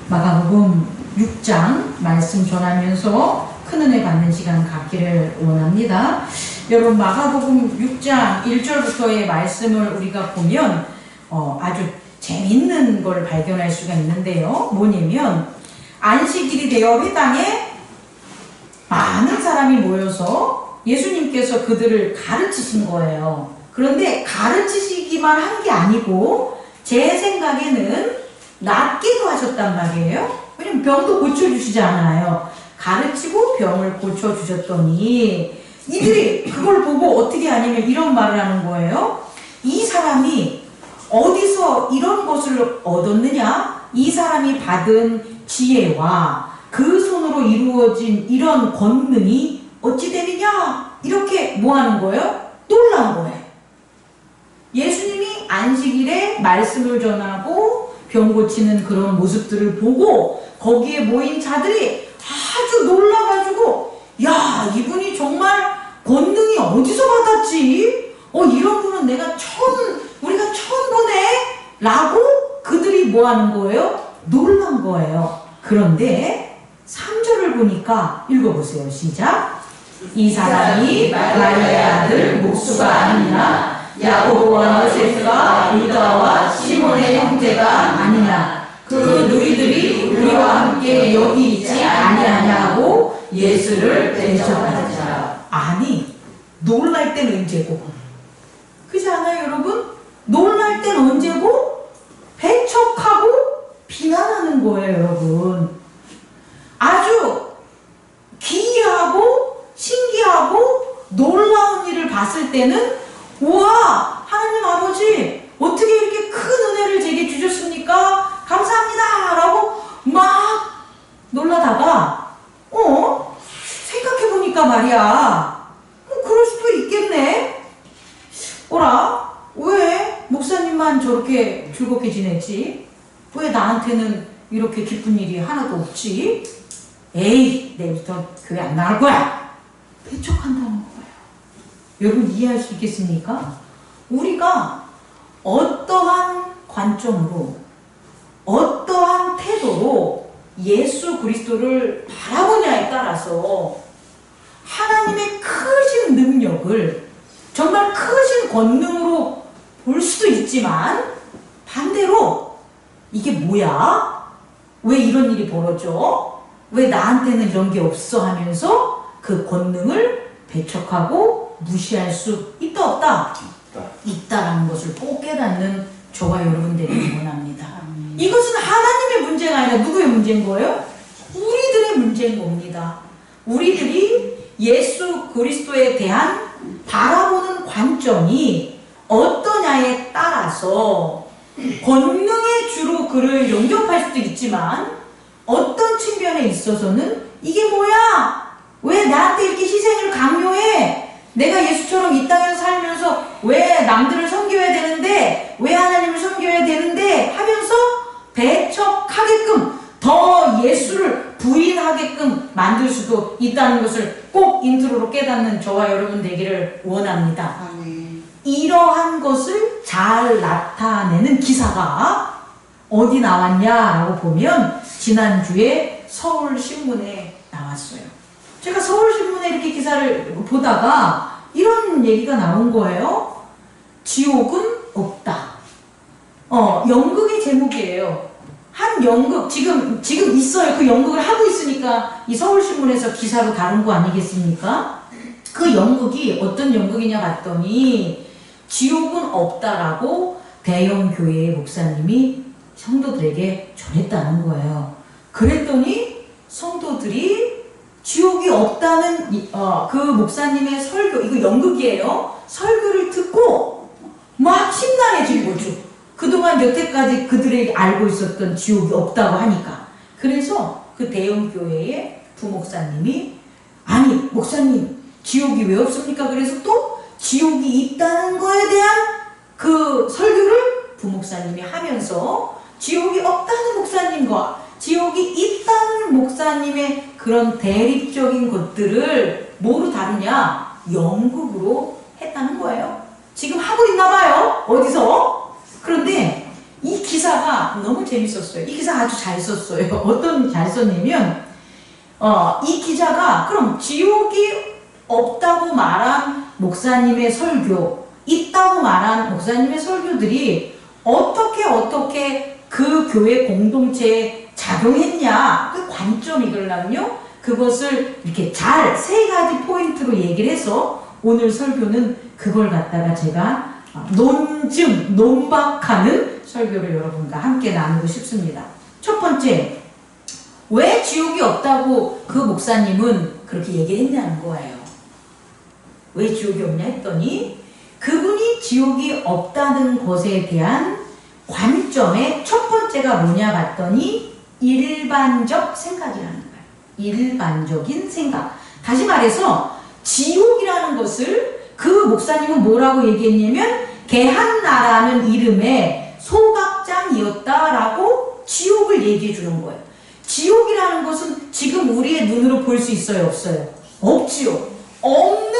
마가복음 6장 말씀 전하면서 큰 은혜 받는 시간 갖기를 원합니다. 여러분, 마가복음 6장 1절부터의 말씀을 우리가 보면 아주 재밌는 걸 발견할 수가 있는데요. 뭐냐면 안식일이 되어 회당에 많은 사람이 모여서 예수님께서 그들을 가르치신 거예요. 그런데 가르치시기만 한 게 아니고 제 생각에는 낫기도 하셨단 말이에요. 왜냐면 병도 고쳐주시잖아요. 가르치고 병을 고쳐주셨더니 이들이 그걸 보고 어떻게 하냐면 이런 말을 하는 거예요. 이 사람이 어디서 이런 것을 얻었느냐? 이 사람이 받은 지혜와 그 손으로 이루어진 이런 권능이 어찌 되느냐? 이렇게 뭐 하는 거예요? 놀란 거예요. 예수님이 안식일에 말씀을 전하고 병 고치는 그런 모습들을 보고 거기에 모인 자들이 아주 놀라가지고, 야, 이분이 정말 권능이 어디서 받았지? 이런 분은 우리가 처음 보네? 라고 그들이 뭐 하는 거예요? 놀란 거예요. 그런데 3절을 보니까 읽어보세요. 시작. 이 사람이 마리아의 아들 목수가 아니냐? 야고보와 요셉과 유다와 시몬의 형제가 아니냐? 그 누이들이 우리와 함께 여기 있지 아니하냐고 예수를 대적하자. 아니, 놀랄 땐 언제고? 그렇지 않아요, 여러분? 놀랄 땐 언제고? 배척하고 비난하는 거예요, 여러분. 아주 기이하고 신기하고 놀라운 일을 봤을 때는 우와, 하나님 아버지 어떻게 이렇게 큰 은혜를 제게 주셨습니까? 감사합니다 라고 막 놀라다가 생각해보니까 말이야, 그럴 수도 있겠네. 왜 목사님만 저렇게 즐겁게 지냈지? 왜 나한테는 이렇게 기쁜 일이 하나도 없지? 에이, 내일부터 교회 안 나갈 거야. 배척한다는 거예요. 여러분 이해할 수 있겠습니까? 우리가 어떠한 관점으로, 어떠한 태도로 예수 그리스도를 바라보냐에 따라서 하나님의 크신 능력을 정말 크신 권능으로 볼 수도 있지만, 반대로 이게 뭐야? 왜 이런 일이 벌어져? 왜 나한테는 이런 게 없어? 하면서 그 권능을 배척하고 무시할 수 있다 없다? 있다라는 것을 꼭 깨닫는 저와 여러분들이 원합니다. 이것은 하나님의 문제가 아니라 누구의 문제인 거예요? 우리들의 문제인 겁니다. 우리들이 예수 그리스도에 대한 바라보는 관점이 어떠냐에 따라서 권능의 주로 그를 영접할 수도 있지만, 어떤 측면에 있어서는 이게 뭐야? 왜 나한테 이렇게 희생을 강요해? 내가 예수처럼 이 땅에서 살면서 왜 남들을 섬겨야 되는데, 왜 하나님을 섬겨야 되는데 하면서 배척하게끔, 더 예수를 부인하게끔 만들 수도 있다는 것을 꼭 인트로로 깨닫는 저와 여러분 되기를 원합니다. 이러한 것을 잘 나타내는 기사가 어디 나왔냐라고 보면 지난주에 서울신문에 나왔어요. 제가 서울신문에 이렇게 기사를 보다가 이런 얘기가 나온 거예요. 지옥은 없다. 연극의 제목이에요. 한 연극, 지금 있어요. 그 연극을 하고 있으니까 이 서울신문에서 기사로 다룬 거 아니겠습니까? 그 연극이 어떤 연극이냐 봤더니 지옥은 없다라고 대형 교회의 목사님이 성도들에게 전했다는 거예요. 그랬더니 성도들이 지옥이 없다는 그 목사님의 설교, 이거 연극이에요. 설교를 듣고 막 심란해진 거죠. 그동안 여태까지 그들이 알고 있었던 지옥이 없다고 하니까. 그래서 그 대형 교회의 부목사님이, 아니 목사님 지옥이 왜 없습니까? 그래서 또 지옥이 있다는 거에 대한 그 설교를 부목사님이 하면서 지옥이 없다는 목사님과 지옥이 있다는 목사님의 그런 대립적인 것들을 뭐로 다루냐? 연극으로 했다는 거예요. 지금 하고 있나 봐요. 어디서? 그런데 이 기사가 너무 재밌었어요. 이 기사 아주 잘 썼어요. 어떤 잘 썼냐면 이 기자가 그럼 지옥이 없다고 말한 목사님의 설교, 있다고 말한 목사님의 설교들이 어떻게 그 교회 공동체에 작용했냐, 그 관점 이걸랑요, 그것을 이렇게 잘 세 가지 포인트로 얘기를 해서 오늘 설교는 그걸 갖다가 제가 논박하는 설교를 여러분과 함께 나누고 싶습니다. 첫 번째, 왜 지옥이 없다고 그 목사님은 그렇게 얘기했냐는 거예요. 왜 지옥이 없냐 했더니 그분이 지옥이 없다는 것에 대한 관점의 첫 번째가 뭐냐 봤더니 일반적 생각이라는 거예요. 일반적인 생각. 다시 말해서 지옥이라는 것을 그 목사님은 뭐라고 얘기했냐면 게한나라는 이름의 소각장이었다라고 지옥을 얘기해 주는 거예요. 지옥이라는 것은 지금 우리의 눈으로 볼 수 있어요? 없어요? 없지요. 없는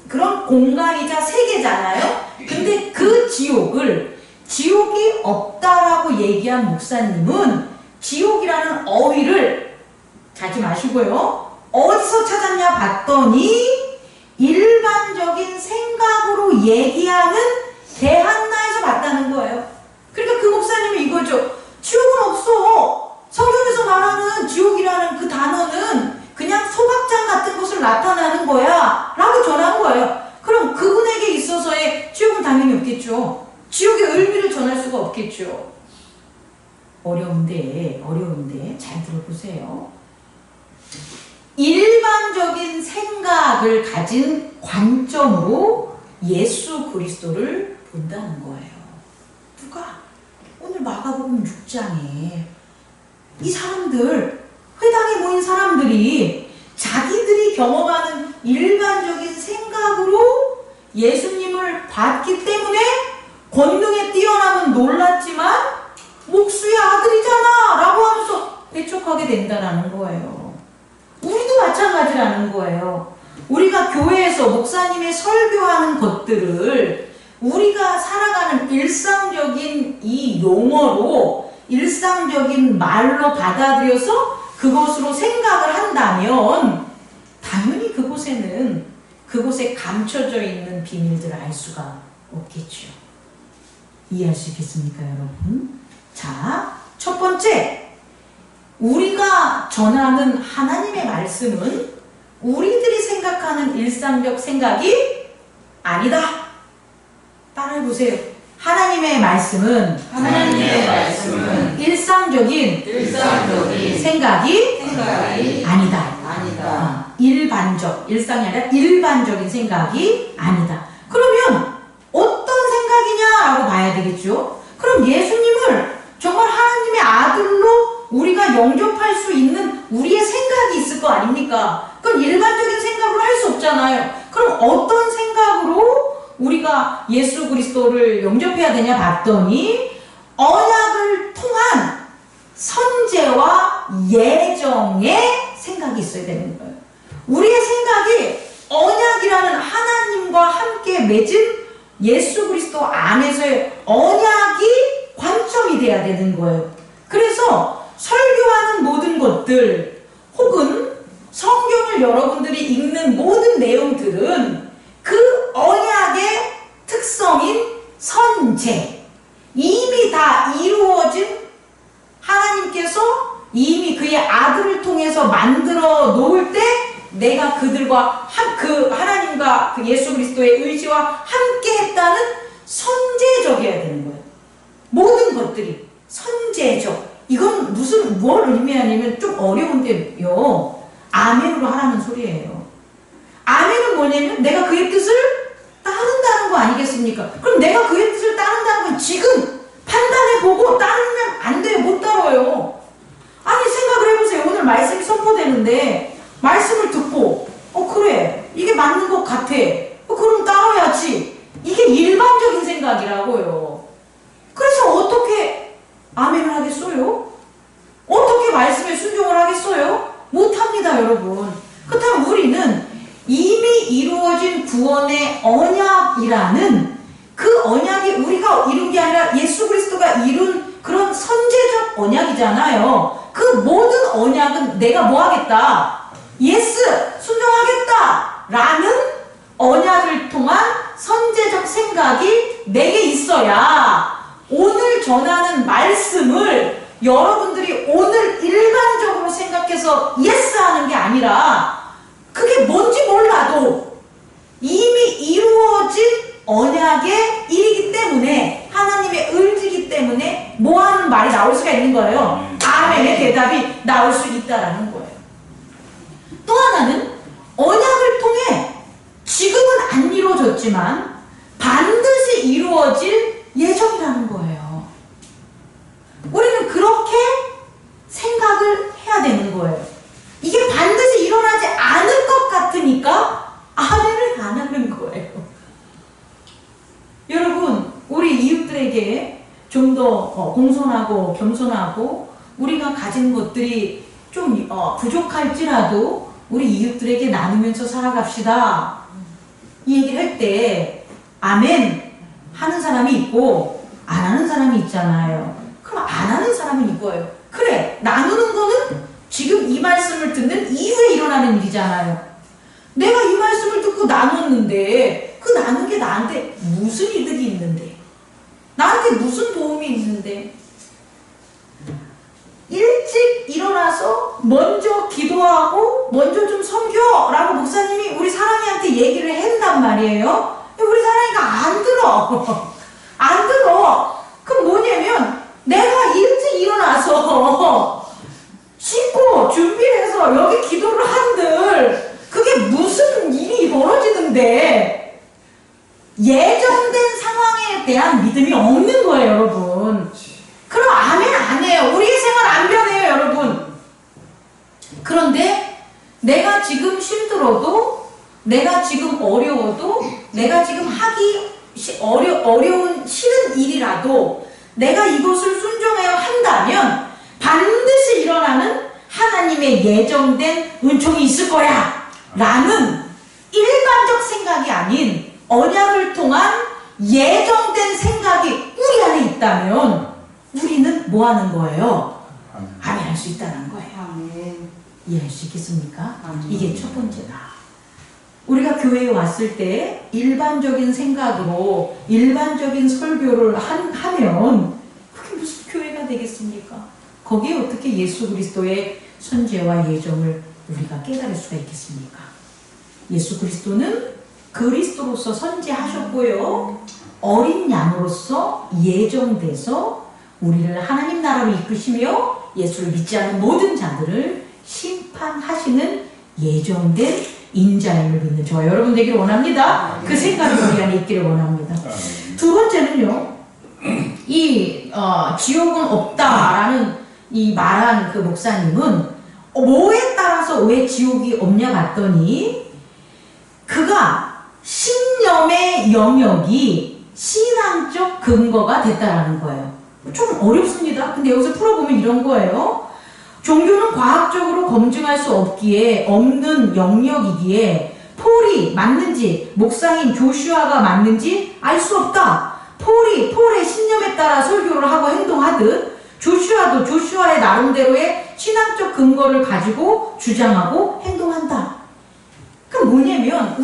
그런 공간이자 세계잖아요. 근데 그 지옥을 지옥이 없다라고 얘기한 목사님은 지옥이라는 어휘를 자지 마시고요. 어디서 찾았냐 봤더니 일반적인 생각으로 얘기하는 게한나에서 봤다는 거예요. 그러니까 그 목사님이 이거죠. 지옥은 없어. 성경에서 말하는 지옥이라는 그 단어는 그냥 소각장 같은 것을 나타나는 거야 라고 전한 거예요. 그럼 그분에게 있어서의 지옥은 당연히 없겠죠. 지옥의 의미를 전할 수가 없겠죠. 어려운데 잘 들어보세요. 일반적인 생각을 가진 관점으로 예수 그리스도를 본다는 거예요. 누가? 오늘 마가복음 6장에 이 사람들, 회당에 모인 사람들이 자기들이 경험하는 일반적인 생각으로 예수님을 봤기 때문에 권능에 뛰어나면 놀랐지만 목수의 아들이잖아 라고 하면서 배척하게 된다는 거예요. 우리도 마찬가지라는 거예요. 우리가 교회에서 목사님의 설교하는 것들을 우리가 살아가는 일상적인 이 용어로 일상적인 말로 받아들여서 그것으로 생각을 한다면 당연히 그곳에 감춰져 있는 비밀들을 알 수가 없겠죠. 이해하시겠습니까, 여러분? 자, 첫 번째, 우리가 전하는 하나님의 말씀은 우리들이 생각하는 일상적 생각이 아니다. 따라해보세요. 하나님의 말씀은 일상적인 생각이 아니다. 일반적, 일상이 아니라 일반적인 생각이 아니다. 그러면 어떤 생각이냐라고 봐야 되겠죠. 그럼 예수님을 정말 하나님의 아들로 우리가 영접할 수 있는 우리의 생각이 있을 거 아닙니까? 그건 일반적인 생각으로 할 수 없잖아요. 그럼 어떤 생각으로 우리가 예수 그리스도를 영접해야 되냐 봤더니 언약을 통한 선제와 예정의 생각이 있어야 되는 거예요. 우리의 생각이 언약이라는 하나님과 함께 맺은 예수 그리스도 안에서의 언약이 관점이 돼야 되는 거예요. 그래서 설교하는 모든 것들 혹은 성경을 여러분들이 읽는 모든 내용들은 그 언약의 특성인 선제, 이미 다 이루어진 하나님께서 이미 그의 아들을 통해서 만들어 놓을 때 내가 그들과 하나님과 그 예수 그리스도의 의지와 함께 했다는 선제적이어야 되는 거예요. 모든 것들이 선제적. 이건 뭘 의미하냐면 좀 어려운데요. 아멘으로 하라는 소리예요. 아멘은 뭐냐면 내가 그의 뜻을 따른다는 거 아니겠습니까? 그럼 내가 그의 뜻을 따른다는 건 지금 판단해보고 따르면 안 돼요. 못 따라요. 아니 생각을 해보세요. 오늘 말씀이 선포되는데 말씀을 듣고 그래 이게 맞는 것 같아. 그럼 따라야지. 이게 일반적인 생각이라고요. 그래서 어떻게 아멘을 하겠어요? 어떻게 말씀에 순종을 하겠어요? 못합니다, 여러분. 그렇다면 우리는 이미 이루어진 구원의 언약이라는 그 그 언약이 우리가 이룬 게 아니라 예수 그리스도가 이룬 그런 선제적 언약이잖아요. 그 모든 언약은 내가 뭐 하겠다? 예스! 순종하겠다! 라는 언약을 통한 선제적 생각이 내게 있어야 오늘 전하는 말씀을 여러분들이 오늘 일반적으로 생각해서 예스 하는 게 아니라 그게 뭔지 몰라도 이미 이루어진 언약의 일이기 때문에 하나님의 의지이기 때문에 뭐 하는 말이 나올 수가 있는 거예요. 아멘의 대답이 나올 수 있다라는 거예요. 또 하나는 언약을 통해 지금은 안 이루어졌지만 반드시 이루어질 예정이라는 거예요. 우리는 그렇게 생각을 해야 되는 거예요. 이게 반드시 일어나지 않을 것 같으니까 아멘을 안 하는 거예요. 여러분, 우리 이웃들에게 좀 더 공손하고 겸손하고 우리가 가진 것들이 좀 부족할지라도 우리 이웃들에게 나누면서 살아갑시다. 이 얘기를 할 때 아멘 하는 사람이 있고 안 하는 사람이 있잖아요. 그럼 안 하는 사람은 이거예요. 그래, 나누는 거는 지금 이 말씀을 듣는 이후에 일어나는 일이잖아요. 내가 이 말씀을 듣고 나눴는데 그 나눈 게 나한테 무슨 이득이 있는데, 나한테 무슨 도움이 있는데, 일찍 일어나서 먼저 기도하고 먼저 좀 섬겨라고 목사님이 우리 사랑이한테 얘기를 한단 말이에요. 우리 사랑이가 안 들어. 안 들어. 그럼 뭐냐면 내가 일찍 일어나서 씻고 준비를 해서 여기 기도를 한들 그게 무슨 일이 벌어지는데 예정된 상황에 대한 믿음이 없는 거예요, 여러분. 그럼 아멘 안 해요. 우리의 생활 안 변해요, 여러분. 그런데 내가 지금 힘들어도, 내가 지금 어려워도, 내가 지금 하기 어려운 싫은 일이라도 내가 이것을 순종해야 한다면 반드시 일어나는 하나님의 예정된 은총이 있을 거야 라는 일반적 생각이 아닌 언약을 통한 예정된 생각이 우리 안에 있다면 우리는 뭐 하는 거예요? 아멘 할 수 있다는 거예요. 아멘. 이해할 수 있겠습니까? 아멘. 이게 첫 번째다. 우리가 교회에 왔을 때 일반적인 생각으로 일반적인 설교를 하면 그게 무슨 교회가 되겠습니까? 거기에 어떻게 예수 그리스도의 선제와 예정을 우리가 깨달을 수가 있겠습니까? 예수 그리스도는 그리스도로서 선제하셨고요. 어린 양으로서 예정돼서 우리를 하나님 나라로 이끄시며 예수를 믿지 않는 모든 자들을 심판하시는 예정된 인자임을 믿는 저와 여러분 되기를 원합니다. 그 생각이 우리 안에 있기를 원합니다. 두 번째는요, 이 지옥은 없다라는 이 말한 그 목사님은 뭐에 따라서 왜 지옥이 없냐 봤더니 그가 신념의 영역이 신앙적 근거가 됐다라는 거예요. 좀 어렵습니다. 근데 여기서 풀어보면 이런 거예요. 종교는 과학적으로 검증할 수 없는 영역이기에 폴이 맞는지 목사인 조슈아가 맞는지 알 수 없다. 폴의 신념에 따라 설교를 하고 행동하듯 조슈아도 조슈아의 나름대로의 신앙적 근거를 가지고 주장하고 행동한다. 그럼 뭐냐면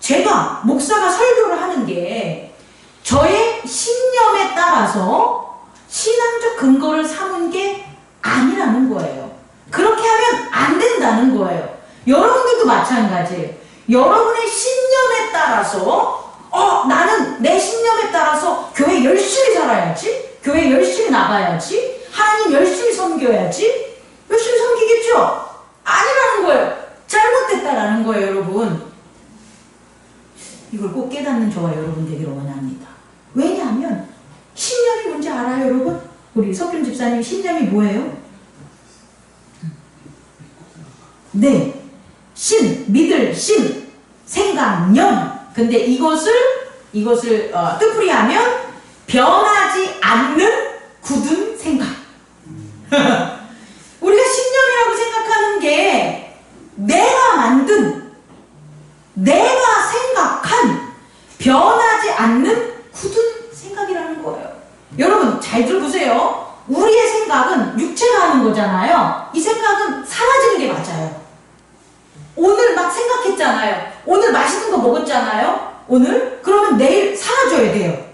제가 목사가 설교를 하는 게 저의 신념에 따라서 신앙적 근거를 삼은 게 아니라는 거예요. 그렇게 하면 안 된다는 거예요. 여러분들도 마찬가지예요. 여러분의 신념에 따라서 나는 내 신념에 따라서 교회 열심히 살아야지, 교회 열심히 나가야지, 하나님 열심히 섬겨야지, 열심히 섬기겠죠? 아니라는 거예요. 잘못됐다라는 거예요, 여러분. 이걸 꼭 깨닫는 저와 여러분 되기를 원합니다. 왜냐하면 신념이 뭔지 알아요, 여러분? 우리 석균 집사님 신념이 뭐예요? 네, 믿을 신, 생각념. 근데 이것을 뜻풀이하면 변하지 않는 굳은 생각. 우리가 신념이라고 생각하는 게 내가 만든, 내가 생각한 변하지 않는 육체가 하는 거잖아요. 이 생각은 사라지는 게 맞아요. 오늘 막 생각했잖아요. 오늘 맛있는 거 먹었잖아요. 오늘? 그러면 내일 사라져야 돼요.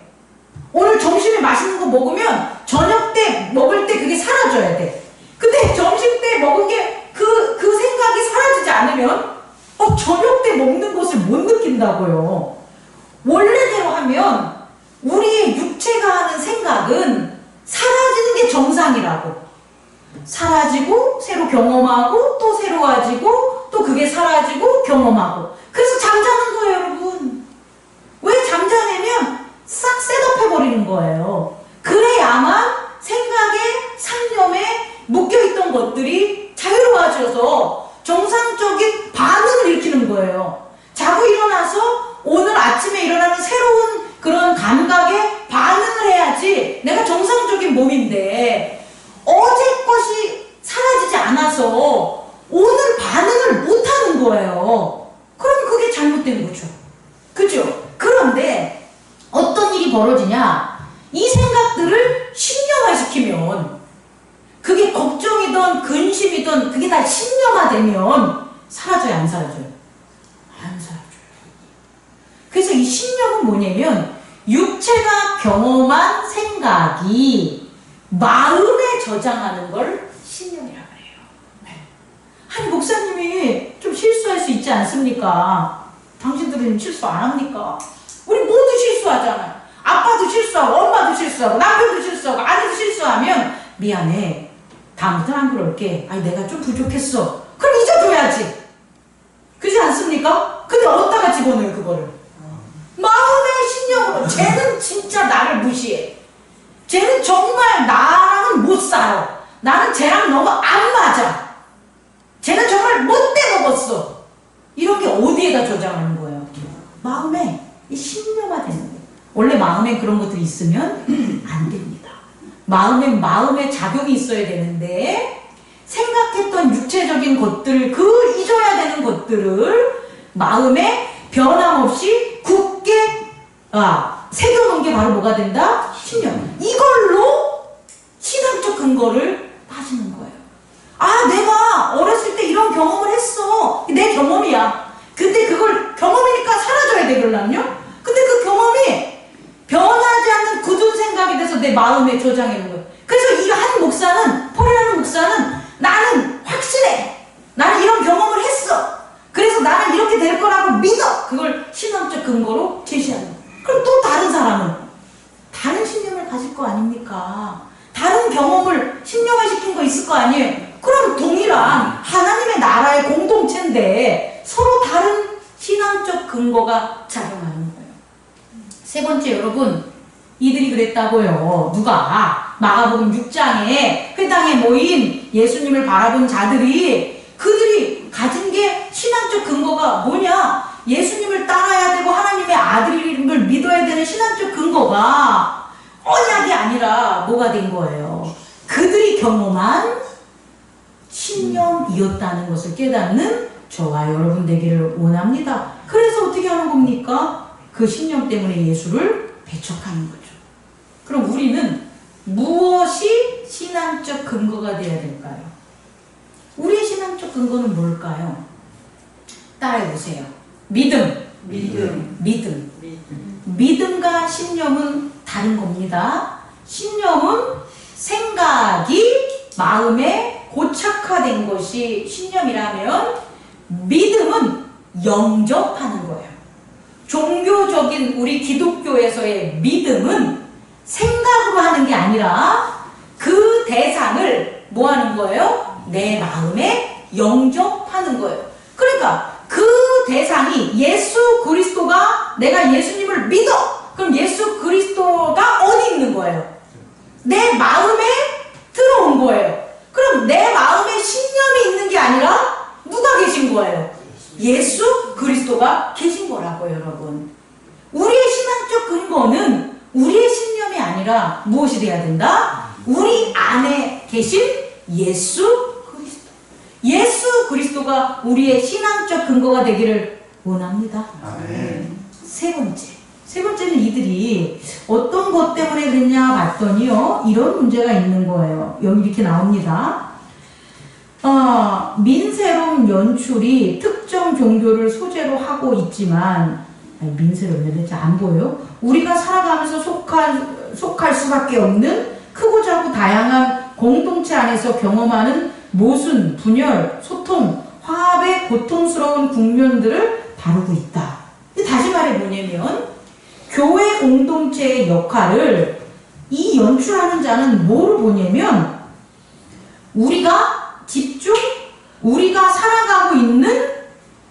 오늘 점심에 맛있는 거 먹으면 저녁 때 먹을 때 그게 사라져야 돼. 근데 점심 때 먹은 게 그 생각이 사라지지 않으면 저녁 때 먹는 것을 못 느낀다고요. 원래대로 하면 우리의 육체가 하는 생각은 사라지는 게 정상이라고. 사라지고 새로 경험하고 또 새로워지고 또 그게 사라지고 경험하고. 그래서 잠자는 거예요, 여러분. 왜 잠자냐면 싹 셋업해버리는 거예요. 그래야만 생각에 상념에 묶여있던 것들이 자유로워져서 정상적인 반응을 일으키는 거예요. 자고 일어나서 오늘 아침에 일어나는 새로운 그런 감각에 반응을 해야지 내가 정상적인 몸인데 어제 것이 사라지지 않아서 오늘 반응을 못하는 거예요. 그럼 그게 잘못된 거죠. 그죠? 그런데 어떤 일이 벌어지냐? 이 생각들을 신념화시키면 그게 걱정이든 근심이든 그게 다 신념화되면 사라져요, 안 사라져요? 안 사라져요. 그래서 이 신념은 뭐냐면 육체가 경험한 생각이 마음에 저장하는 걸 신념이라고 해요. 네. 아니 목사님이 좀 실수할 수 있지 않습니까? 당신들은 실수 안 합니까? 우리 모두 실수하잖아요. 아빠도 실수하고 엄마도 실수하고 남편도 실수하고 아내도 실수하면 미안해. 다음부터는 안 그럴게. 아니 내가 좀 부족했어. 그럼 잊어줘야지. 그렇지 않습니까? 근데 어디다가 집어넣어요 그거를? 마음의 신념으로. 쟤는 진짜 나를 무시해. 쟤는 정말 나랑은 못 살아. 나는 쟤랑 너무 안 맞아. 쟤는 정말 못돼 먹었어. 이런 게 어디에다 저장하는 거예요? 마음에 이 신념화되는 거예요. 원래 마음에 그런 것들이 있으면 안 됩니다. 마음엔 마음의 작용이 있어야 되는데 생각했던 육체적인 것들, 그 잊어야 되는 것들을 마음에 변함없이 굳게 새겨놓은 게 바로 뭐가 된다? 신념. 이걸로 신앙적 근거를 따지는 거예요. 아, 내가 어렸을 때 이런 경험을 했어. 내 경험이야. 근데 그걸 경험이니까 사라져야 되겠냐요? 근데 그 경험이 변하지 않는 굳은 생각이 돼서 내 마음에 저장해 놓은 거예요. 그래서 이 한 목사는, 폴이라는 목사는 나는 확실해. 나는 이런 경험을 했어. 그래서 나는 이렇게 될 거라고 믿어. 그걸 신앙적 근거로 제시하는 거예요. 그럼 또 다른 사람은 다른 신념을 가질 거 아닙니까? 다른 경험을 신념화시킨 거 있을 거 아니에요? 그럼 동일한 하나님의 나라의 공동체인데 서로 다른 신앙적 근거가 작용하는 거예요. 세 번째, 여러분, 이들이 그랬다고요. 누가? 마가복음 6장에 회당에 모인 예수님을 바라본 자들이 그들이 가진 게 신앙적 근거가 뭐냐? 예수님을 따라야 되고 하나님의 아들임을 믿어야 되는 신앙적 근거가 언약이 아니라 뭐가 된 거예요? 그들이 경험한 신념이었다는 것을 깨닫는 저와 여러분 되기를 원합니다. 그래서 어떻게 하는 겁니까? 그 신념 때문에 예수를 배척하는 거죠. 그럼 우리는 무엇이 신앙적 근거가 되어야 될까요? 우리의 신앙적 근거는 뭘까요? 따라해보세요. 믿음과 신념은 다른 겁니다. 신념은 생각이 마음에 고착화된 것이 신념이라면 믿음은 영접하는 거예요. 종교적인 우리 기독교에서의 믿음은 생각으로 하는 게 아니라 그 대상을 뭐 하는 거예요? 내 마음에 영접하는 거예요. 그러니까 그 대상이 예수 그리스도가, 내가 예수님을 믿어! 그럼 예수 그리스도가 어디 있는 거예요? 내 마음에 들어온 거예요. 그럼 내 마음에 신념이 있는 게 아니라 누가 계신 거예요? 예수 그리스도가 계신 거라고요, 여러분. 우리의 신앙적 근거는 우리의 신념이 아니라 무엇이 돼야 된다? 우리 안에 계신 예수 그리스도. 예수 그리스도가 우리의 신앙적 근거가 되기를 원합니다. 아멘. 세 번째, 세 번째는 이들이 어떤 것 때문에 그랬냐 봤더니요, 이런 문제가 있는 거예요. 여기 이렇게 나옵니다. 민세롬 연출이 특정 종교를 소재로 하고 있지만, 민세롬 연출 안 보여요? 우리가 살아가면서 속할 수밖에 없는 크고 작고 다양한 공동체 안에서 경험하는 모순, 분열, 소통, 화합의 고통스러운 국면들을 다루고 있다. 다시 말해 뭐냐면, 교회 공동체의 역할을 이 연출하는 자는 뭐로 보냐면, 우리가 살아가고 있는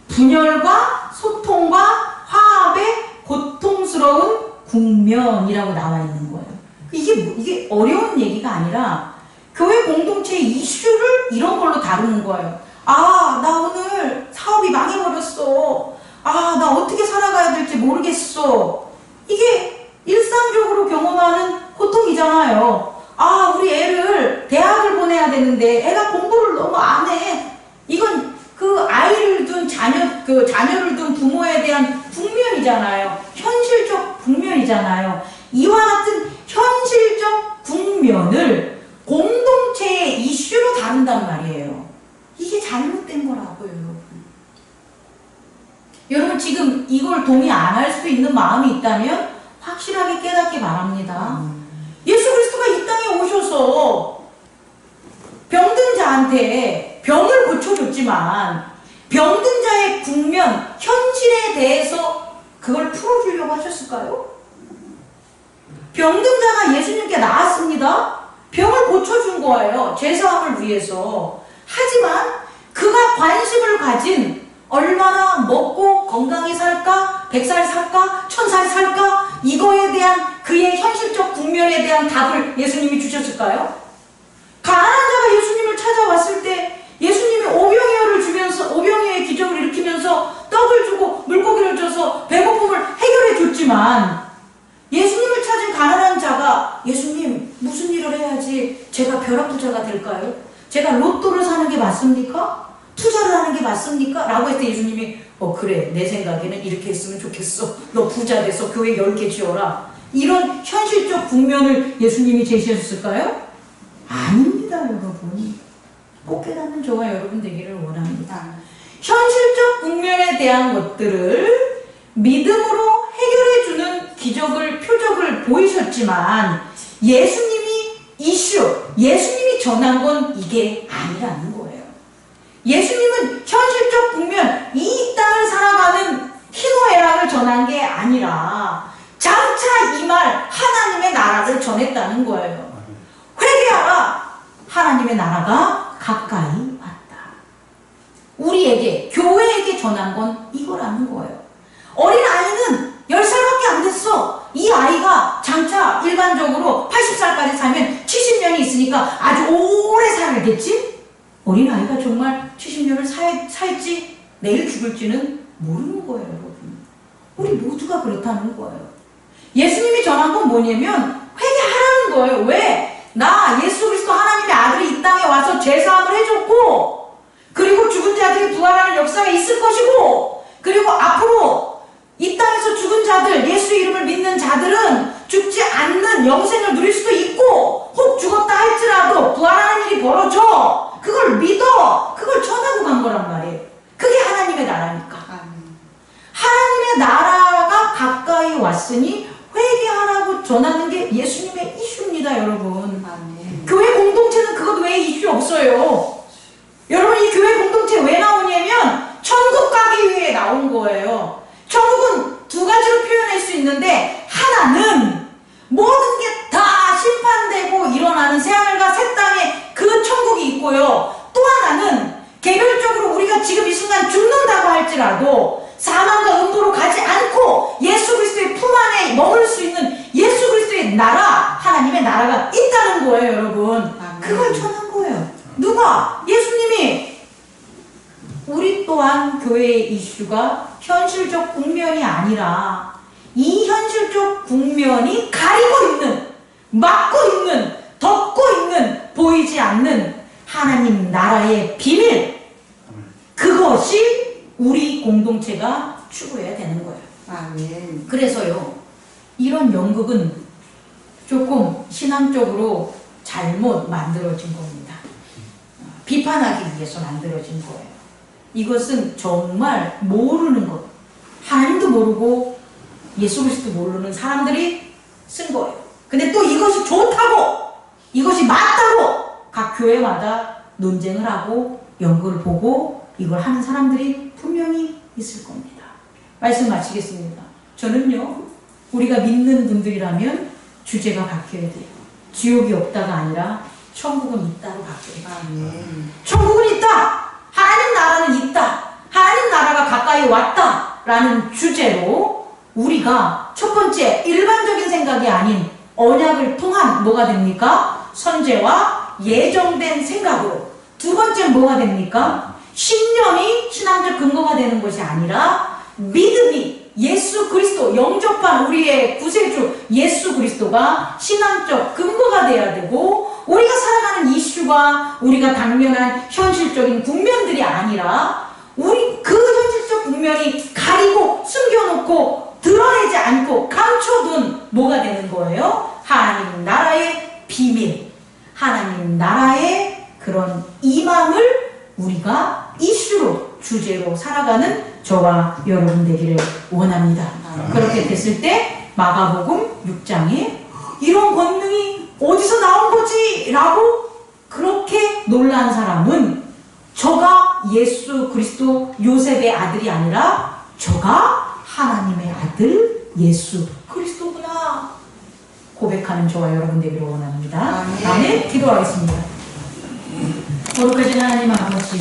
분열과 소통과 화합의 고통스러운 국면이라고 나와 있는 거예요. 이게 어려운 얘기가 아니라 교회 공동체의 이슈를 이런 걸로 다루는 거예요. 나 오늘 사업이 망해버렸어. 나 어떻게 살아가야 될지 모르겠어. 이게 일상적으로 경험하는 고통이잖아요. 우리 애를 대학을 보내야 되는데 애가 공부를 너무 안 해. 이건 그 아이를 둔 자녀를 둔 부모에 대한 국면이잖아요. 현실적 국면이잖아요. 이와 같은 현실적 국면을 공동체의 이슈로 다룬단 말이에요. 이게 잘못된 거라고요, 여러분. 여러분 지금 이걸 동의 안 할 수 있는 마음이 있다면 확실하게 깨닫기 바랍니다. 예수 그리스도가 이 땅에 오셔서 병든 자한테 병을 고쳐줬지만 병든 자의 국면, 현실에 대해서 그걸 풀어주려고 하셨을까요? 병든 자가 예수님께 나왔습니다. 병을 고쳐준 거예요. 죄사함을 위해서. 하지만 그가 관심을 가진 얼마나 먹고 건강히 살까? 100살 살까? 1000살 살까? 이거에 대한 그의 현실적 국면에 대한 답을 예수님이 주셨을까요? 가난한 자가 예수님을 찾아왔을 때 예수님이 오병이어의 기적을 일으키면서 떡을 주고 물고기를 줘서 배고픔을 해결해 줬지만 예수님을 찾은 가난한 자가 예수님 무슨 일을 해야지 제가 벼락부자가 될까요? 제가 로또를 사는 게 맞습니까? 투자를 하는 게 맞습니까? 라고 했을 때 예수님이 그래 내 생각에는 이렇게 했으면 좋겠어. 너 부자 돼서 교회 10개 지어라. 이런 현실적 국면을 예수님이 제시하셨을까요? 아닙니다, 여러분. 꼭 깨닫는 저와 여러분 되기를 원합니다. 현실적 국면에 대한 것들을 믿음으로 해결해주는 기적을, 표적을 보이셨지만 예수님이 예수님이 전한 건 이게 아니라는 거예요. 예수님은 현실적 국면, 이 땅을 살아가는 희노애락을 전한 게 아니라 장차 이 말 하나님의 나라를 전했다는 거예요. 회개하라. 하나님의 나라가 가까이 왔다. 우리에게, 교회에게 전한 건 이거라는 거예요. 어린아이는 10살밖에 안 됐어. 이 아이가 장차 일반적으로 80살까지 살면 70년이 있으니까 아주 오래 살겠지? 어린아이가 정말 70년을 살지 내일 죽을지는 모르는 거예요, 여러분. 우리 모두가 그렇다는 거예요. 예수님이 전한 건 뭐냐면 회개하라는 거예요. 왜? 나 예수 그리스도 하나님의 아들이 이 땅에 와서 죄사함을 해줬고, 그리고 죽은 자들이 부활하는 역사가 있을 것이고, 그리고 앞으로 이 땅에서 죽은 자들, 예수 이름을 믿는 자들은 죽지 않는 영생을 누릴 수도 있고, 혹 죽었다 할지라도 부활하는 일이 벌어져. 그걸 믿어. 그걸 전하고 간 거란 말이에요. 그게 하나님의 나라니까. 하나님의 나라가 가까이 왔으니 회개하라고 전하는 게 예수님의 이슈입니다, 여러분. 교회 공동체는 그것 외에 이슈 없어요. 여러분, 이 교회 공동체 왜 나오냐면 천국 가기 위해 나온 거예요. 천국은 두 가지로 표현할 수 있는데, 하나는 모든 게 다 심판되고 일어나는 새하늘과 새 땅에 그 천국이 있고요. 또 하나는 개별적으로 우리가 지금 이 순간 죽는다고 할지라도 사망과 음부로 가지 않고 예수 그리스도의 품 안에 머물 수 있는 예수 그리스도의 나라, 하나님의 나라가 있다는 거예요, 여러분. 그걸 전한 거예요. 누가? 예수님이. 우리 또한 교회의 이슈가 현실적 국면이 아니라 이 현실적 국면이 가리고 있는, 막고 있는, 덮고 있는, 보이지 않는 하나님 나라의 비밀, 그것이 우리 공동체가 추구해야 되는 거예요. 아멘. 그래서요, 이런 연극은 조금 신앙적으로 잘못 만들어진 겁니다. 비판하기 위해서 만들어진 거예요. 이것은 정말 모르는 것, 하나님도 모르고 예수 그리스도 모르는 사람들이 쓴 거예요. 근데 또 이것이 좋다고, 이것이 맞다고 각 교회마다 논쟁을 하고 연구를 보고 이걸 하는 사람들이 분명히 있을 겁니다. 말씀 마치겠습니다. 저는요, 우리가 믿는 분들이라면 주제가 바뀌어야 돼요. 지옥이 없다가 아니라 천국은 있다로 바뀌어야 돼요. 천국은 있다! 하나님 나라는 있다! 하나님 나라가 가까이 왔다! 라는 주제로 우리가 첫 번째 일반적인 생각이 아닌 언약을 통한 뭐가 됩니까? 선제와 예정된 생각으로. 두 번째 뭐가 됩니까? 신념이 신앙적 근거가 되는 것이 아니라 믿음이 예수 그리스도, 영접한 우리의 구세주 예수 그리스도가 신앙적 근거가 돼야 되고, 우리가 살아가는 이슈가 우리가 당면한 현실적인 국면들이 아니라 우리 그 현실적 국면이 가리고 숨겨놓고 드러내지 않고 감춰둔 뭐가 되는 거예요? 하나님 나라의 비밀, 하나님 나라의 그런 이망을 우리가 이슈로, 주제로 살아가는 저와 여러분 되기를 원합니다. 그렇게 됐을 때 마가복음 6장에 이런 권능이 어디서 나온 거지? 라고 그렇게 놀란 사람은 저가 예수 그리스도 요셉의 아들이 아니라 저가 하나님의 아들 예수 그리스도구나 고백하는 저와 여러분 되기를 원합니다. 아멘. 기도하겠습니다. 거룩하신 하나님 아버지,